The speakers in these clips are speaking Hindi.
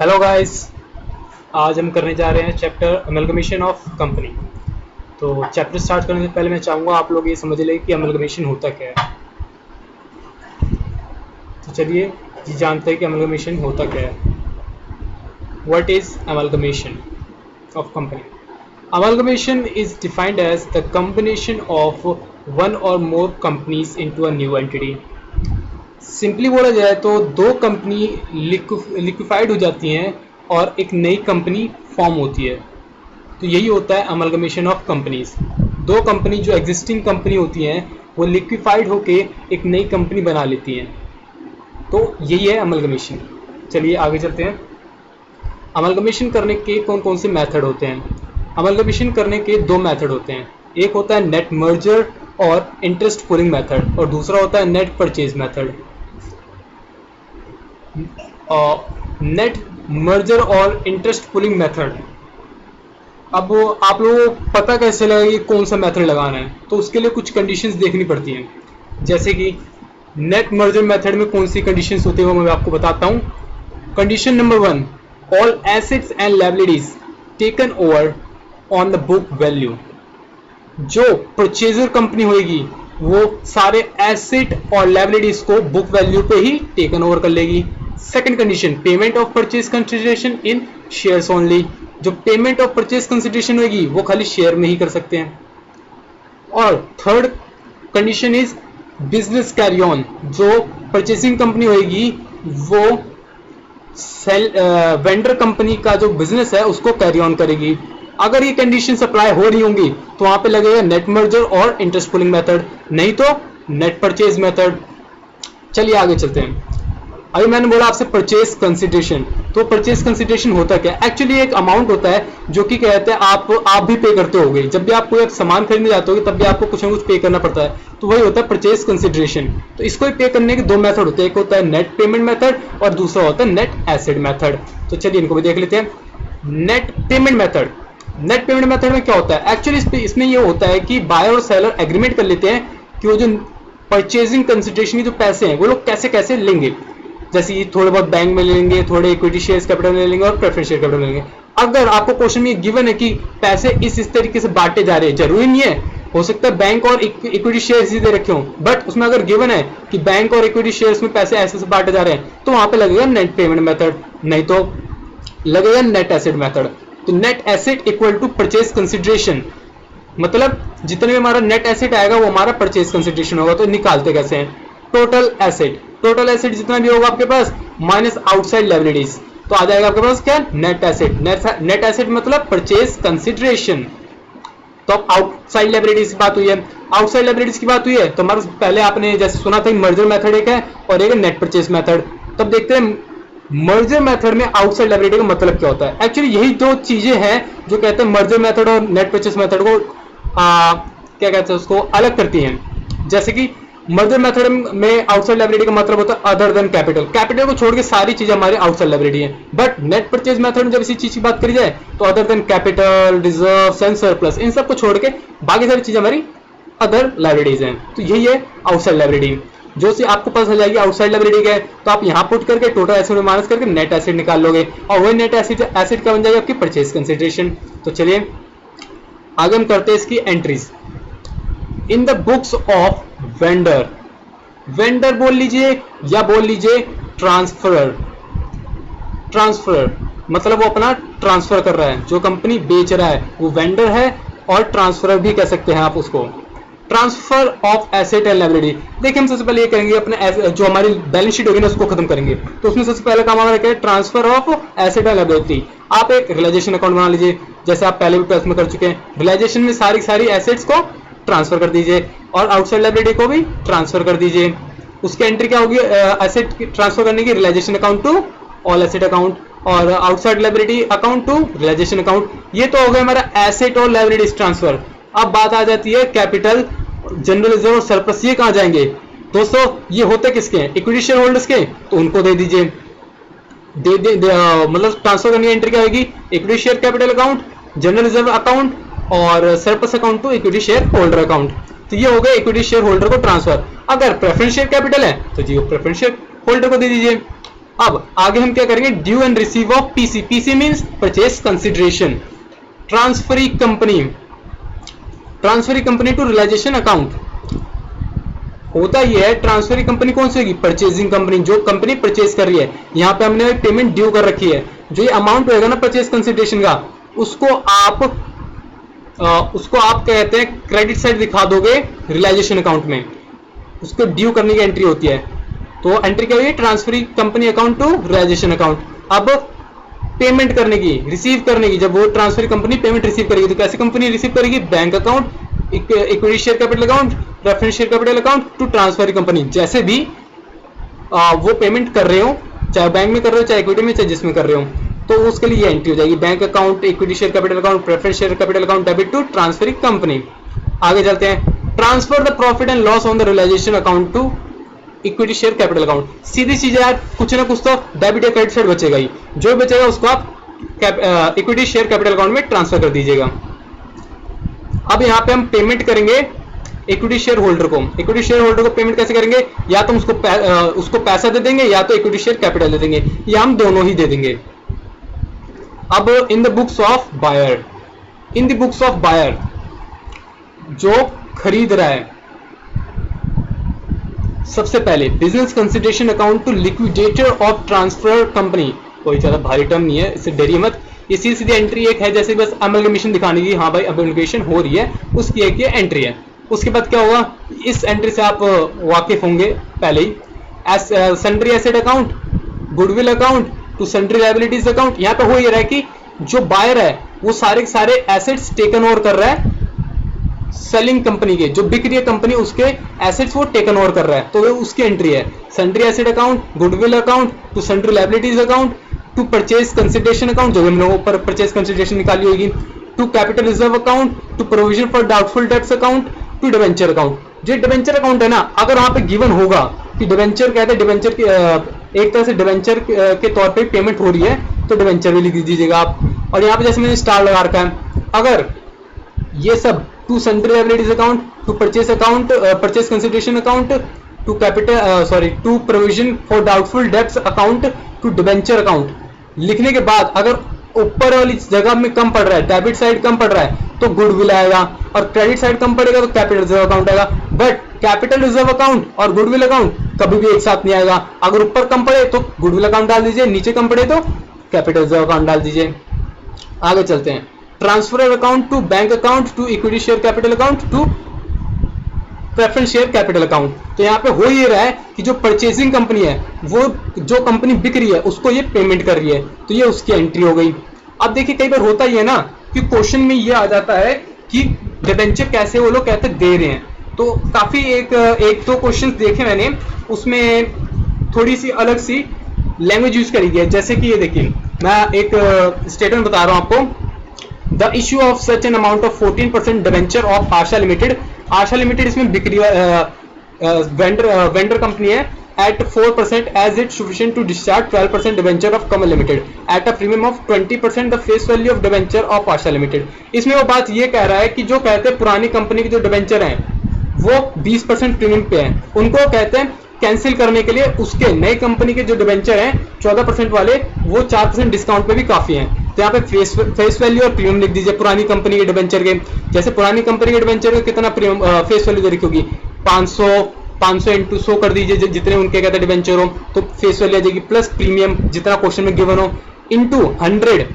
Hello guys. आज हम करने जा रहे हैं चैप्टर अमलगमेशन ऑफ कंपनी। तो चैप्टर स्टार्ट करने से पहले मैं चाहूँगा आप लोग ये समझ लें कि अमलगमेशन होता क्या है। तो चलिए जी जानते हैं कि अमलगमेशन होता क्या है। What is amalgamation of company? Amalgamation is defined as the combination of one or more companies into a new entity. Simply बोला जाए तो दो कंपनी लिक्विफाइड हो जाती हैं और एक नई कंपनी फॉर्म होती है। तो यही होता है अमलगमेशन ऑफ कंपनीज। दो कंपनी जो एग्जिस्टिंग कंपनी होती हैं वो लिक्विफाइड होके एक नई कंपनी बना लेती हैं। तो यही है अमलगमेशन। चलिए आगे चलते हैं। अमलगमेशन करने के कौन कौन से मेथड होते हैं? अमलगमेशन करने के दो मेथड होते हैं। एक होता है नेट मर्जर और इंटरेस्ट पुलिंग मेथड, और दूसरा होता है net purchase method. Net merger और इंटरेस्ट पुलिंग मेथड, अब आप लोगों को पता कैसे लगेगा कि कौन सा मेथड लगाना है? तो उसके लिए कुछ कंडीशंस देखनी पड़ती हैं। जैसे कि नेट मर्जर मेथड में कौन सी कंडीशंस होती है वो मैं आपको बताता हूँ। Condition number 1, all assets and liabilities taken over on the book value. जो परचेजर कंपनी होगी वो सारे एसेट और लायबिलिटीज को बुक वैल्यू पे ही टेकन ओवर कर लेगी। Second condition, payment of purchase consideration in shares only. जो पेमेंट ऑफ परचेज कंसिडरेशन होगी वो खाली शेयर में ही कर सकते हैं। और third condition is business carry on. जो परचेसिंग कंपनी होगी वो वेंडर कंपनी का जो बिजनेस है उसको कैरी ऑन करेगी। अगर ये कंडीशन अप्लाई हो रही होंगी तो वहां पे लगेगा नेट मर्जर और इंटरेस्ट पुलिंग मेथड, नहीं तो नेट परचेज मेथड। चलिए आगे चलते हैं। अभी मैंने बोला आपसे परचेज कंसिडरेशन। तो परचेज कंसिडरेशन होता क्या? एक्चुअली एक अमाउंट होता है जो कि कहते हैं आप भी पे करते होगे। जब भी आप कोई सामान खरीदने जाते होगे तब भी आपको कुछ ना कुछ पे करना पड़ता है, तो वही होता है परचेज कंसिडरेशन। तो इसको पे करने के दो मेथड होते हैं, एक होता है नेट पेमेंट मेथड और दूसरा होता है नेट एसेट मेथड। तो चलिए इनको भी देख लेते हैं। Net payment method, net payment method में क्या होता है? एक्चुअली इसमें ये होता है कि बायर और सेलर एग्रीमेंट कर लेते हैं कि वो जो परचेजिंग कंसिडरेशन के जो पैसे हैं वो लोग कैसे कैसे लेंगे। जैसे कि थोड़े बहुत बैंक में ले लेंगे, थोड़े इक्विटी शेयर्स कैपिटल में ले लेंगे और प्रेफरेंस शेयर कैपिटल में लेंगे। अगर आपको क्वेश्चन में गिवन है कि पैसे इस तरीके से बांटे जा रहे हैं, जरूरी नहीं है, हो सकता है बैंक और इक्विटी शेयर्स ही दे रखे हों, बट उसमें अगर गिवन है कि बैंक और इक्विटी शेयर्स में पैसे ऐसे से बांटे जा रहे हैं तो वहां पे लगेगा नेट पेमेंट मेथड, नहीं तो लगेगा नेट एसेट मेथड। तो net asset equal to purchase consideration, मतलब जितने भी हमारा नेट एसेट आएगा वो हमारा परचेज कंसिडरेशन होगा। तो निकालते कैसे हैं? टोटल एसेट, टोटल एसेट जितना भी होगा आपके पास माइनस आउटसाइड लायबिलिटीज, तो आ जाएगा आपके पास क्या? Net asset. नेट एसेट मतलब परचेज कंसिडरेशन। तो अब आउटसाइड लायबिलिटीज की बात हुई है, आउटसाइड लायबिलिटीज की बात हुई है तो हमारे पहले आपने जैसे सुना था मर्जर मेथड एक है और एक है नेट परचेज मेथड। तब देखते हैं मर्जर मेथड में आउटसाइड लायबिलिटी का मतलब क्या होता है। एक्चुअली यही दो चीजें हैं जो कहते हैं मर्जर मेथड और नेट परचेज मेथड को क्या कहते हैं उसको अलग करती हैं। जैसे कि मर्जर मेथड में आउटसाइड लायबिलिटी का मतलब होता है अदर देन कैपिटल, कैपिटल को छोड़ के सारी चीजें हमारे आउटसाइड लायबिलिटी है। बट नेट परचेज मेथड में जब इसी चीज की बात करी जाए तो other than capital, reserve and surplus, इन सबको छोड़ के बाकी सारी चीजें हमारी अदर लायबिलिटीज हैं। तो यही है आउटसाइड लायबिलिटी। जो सी आपको पता चल जाएगी आउटसाइड लायबिलिटी क्या है तो आप यहां पुट करके टोटल एसेट में माइनस करके नेट एसेट निकाल लोगे और वही नेट एसेट का बन जाएगा आपकी परचेज कंसिडरेशन। तो चलिए आगे हम करते हैं इसकी entries. In the books of vendor, vendor बोल लीजिए या बोल लीजिए ट्रांसफरर। ट्रांसफरर मतलब वो अपना ट्रांसफर कर रहा है, जो कंपनी बेच रहा है वो वेंडर है और ट्रांसफरर भी कह सकते हैं आप उसको। Transfer of asset and liability, देखिए हम सबसे पहले ये करेंगे अपने जो हमारी बैलेंस शीट होगी ना उसको खत्म करेंगे। तो उसमें सबसे पहला काम हमारा क्या है? Transfer of asset and liability. आप एक रियलाइजेशन अकाउंट बना लीजिए, जैसे आप पहले भी ट्वेल्थ में कर चुके हैं। रियलाइजेशन में सारी एसेट्स को ट्रांसफर कर दीजिए और आउटसाइड लायबिलिटी को भी ट्रांसफर कर दीजिए। उसकी एंट्री क्या होगी? एसेट ट्रांसफर करने की realisation account to all asset account और outside liability account to realisation account. ये तो हो गया हमारा एसेट और लायबिलिटीज ट्रांसफर। अब बात आ जाती है कैपिटल, जनरल रिजर्व और सरप्लस, ये कहां जाएंगे दोस्तों? ये होते किसके हैं? इक्विटी शेयर होल्डर्स के, तो उनको दे दीजिए। मतलब ट्रांसफर करने की एंट्री क्या होगी? Equity share capital account, general reserve account और surplus account to equity share holder account. तो ये हो गया इक्विटी शेयर होल्डर को ट्रांसफर। अगर प्रेफरेंस शेयर कैपिटल है तो जी प्रेफरेंस शेयर होल्डर को दे दीजिए। अब आगे हम क्या करेंगे, due and receive of PC. PC means purchase consideration. Transferring company to realisation account. होता यह है, ट्रांसफरिंग कंपनी कौन सी होगी, परचेजिंग कंपनी, जो कंपनी परचेज कर रही है। यहां पे हमने पेमेंट ड्यू कर रखी है, जो ये अमाउंट होगा ना परचेज कंसिडरेशन का, उसको आप कहते हैं क्रेडिट साइड दिखा दोगे रियलाइजेशन अकाउंट में, उसको ड्यू करने की एंट्री होती है। तो एंट्री क्या हुई, transferring company account to realisation account. अब पेमेंट करने की, रिसीव करने की, जब वो ट्रांसफरिंग कंपनी पेमेंट रिसीव करेगी तो कैसी कंपनी रिसीव करेगी, bank account, equity share capital account, preference share capital account to transferring company. जैसे भी वो पेमेंट कर रहे हो, चाहे बैंक में कर रहे हो, चाहे इक्विटी में, चाहे जिसमें कर रहे हो, तो उसके लिए ये एंट्री हो जाएगी, bank account, equity share capital account, preference share capital account debit to transferring company. आगे चलते हैं, transfer the profit and loss on the realisation account to equity share capital account. सीधी चीज है यार, कुछ ना कुछ तो डेबिट या क्रेडिट साइड बचेगा ही, जो बचेगा उसको आप इक्विटी शेयर कैपिटल अकाउंट में ट्रांसफर कर दीजिएगा। अब यहाँ पे हम पेमेंट करेंगे इक्विटी शेयर होल्डर को। इक्विटी शेयर होल्डर को पेमेंट कैसे करेंगे, या तो उसको पैसा दे देंगे, या तो इक्विटी शेयर कैपिटल दे देंगे, या हम दोनों ही दे देंगे। अब in the books of buyer, जो खरीद रहा है, सबसे पहले business consideration account to liquidator of transfer company. कोई ज्यादा भारी टर्म नहीं है, इससे डरिए मत, ये सीधी एंट्री एक है, जैसे बस अमलगमेशन दिखाने की, हाँ भाई अमलगमेशन हो रही है, उसकी एक ये एंट्री है। उसके बाद क्या होगा, इस एंट्री से आप वाकिफ होंगे पहले ही, sundry asset account, goodwill account to sundry liabilities account. यहाँ पे हो ये रहा है कि जो बायर है वो सारे के सारे एसेट्स टेकन ओवर कर रहा है सेलिंग कंपनी के, जो बिक रही है कंपनी उसके एसेट्स वो टेकन ओवर कर रहा है, तो वो उसकी एंट्री है, sundry asset account, goodwill account to sundry liabilities account to purchase consideration account, जो हम लोगों पर परचेज कंसिडरेशन निकाली होगी, to capital reserve account, to provision for doubtful debts account, to debenture account. जो डिवेंचर अकाउंट है ना, अगर वहां पे गिवन होगा कि डिवेंचर कहते हैं, डिवेंचर एक तरह से डिवेंचर के तौर पे पेमेंट हो रही है, तो डिवेंचर भी लिख दीजिएगा आप। और यहाँ पे जैसे मैंने स्टार लगा रखा है, अगर ये सब to sundry liabilities account, to purchase account, purchase consideration account, to to provision for doubtful debts account, to debenture account लिखने के बाद अगर ऊपर वाली जगह में कम पड़ रहा है, डेबिट साइड कम पड़ रहा है, तो गुडविल आएगा, और क्रेडिट साइड कम पड़ेगा तो कैपिटल रिजर्व अकाउंट आएगा। बट कैपिटल रिजर्व अकाउंट और गुडविल अकाउंट कभी भी एक साथ नहीं आएगा। अगर ऊपर कम पड़े तो गुडविल अकाउंट डाल दीजिए, नीचे कम पड़े तो कैपिटल रिजर्व अकाउंट डाल दीजिए। आगे चलते हैं, transfer account to bank account to equity share capital account to preference share capital account. तो यहाँ पे हो ये रहा है कि जो परचेजिंग कंपनी है, वो जो कंपनी बिक रही है उसको ये पेमेंट कर रही है, तो ये उसकी एंट्री हो गई। अब देखिए कई बार होता ही है ना कि क्वेश्चन में ये आ जाता है कि डिबेंचर कैसे वो लोग कहते दे रहे हैं, तो काफी एक दो क्वेश्चन देखे मैंने, उसमें थोड़ी सी अलग सी लैंग्वेज यूज करी गई है। जैसे कि ये देखिए, मैं एक स्टेटमेंट बता रहा हूं आपको, the issue of such an amount of 14% debenture of Asha limited. Asha limited इसमें बिक्री वेंडर कंपनी है, at 4% as it sufficient to discharge 12% debenture of Kamal Limited at a premium of 20% the face value of debenture of Asha Limited। इसमें वो बात ये कह रहा है कि जो कहते हैं पुरानी कंपनी के जो डिबेंचर हैं वो 20% प्रीमियम पे हैं, उनको कहते हैं कैंसिल करने के लिए उसके नई कंपनी के जो डिबेंचर हैं 14% वाले, वो 4% डिस्काउंट पे भी काफी हैं। तो यहाँ पे फेस वैल्यू और प्रीमियम लिख दीजिए पुरानी कंपनी के डिबेंचर के। जैसे पुरानी कंपनी के डिबेंचर में कितना प्रीमियम फेस वैल्यू दे रखी होगी, 500 इंटू 100 कर दीजिए, जितने उनके कहते हैं डिबेंचर हो, तो फेस वैल्यू आ जाएगी, प्लस प्रीमियम जितना क्वेश्चन में गिवन हो, इंटू 100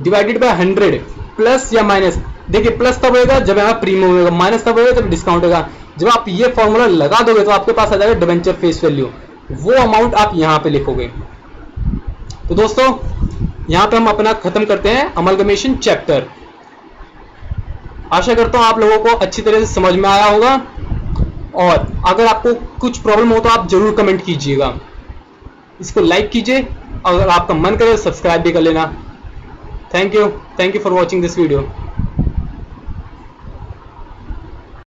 डिवाइडेड बाय 100 प्लस या माइनस। देखिए प्लस तब होगा जब यहाँ प्रीमियम होगा, माइनस तब होगा जब डिस्काउंट होगा। जब आप ये फॉर्मूला लगा दोगे तो आपके पास आ जाएगा डिबेंचर फेस वैल्यू, वो अमाउंट आप यहाँ पे लिखोगे। तो दोस्तों यहाँ पे हम अपना खत्म करते हैं अमलगमेशन चैप्टर। आशा करता हूं आप लोगों को अच्छी तरह से समझ में आया होगा, और अगर आपको कुछ प्रॉब्लम हो तो आप जरूर कमेंट कीजिएगा, इसको लाइक कीजिए, अगर आपका मन करे सब्सक्राइब भी कर लेना। Thank you for watching this video.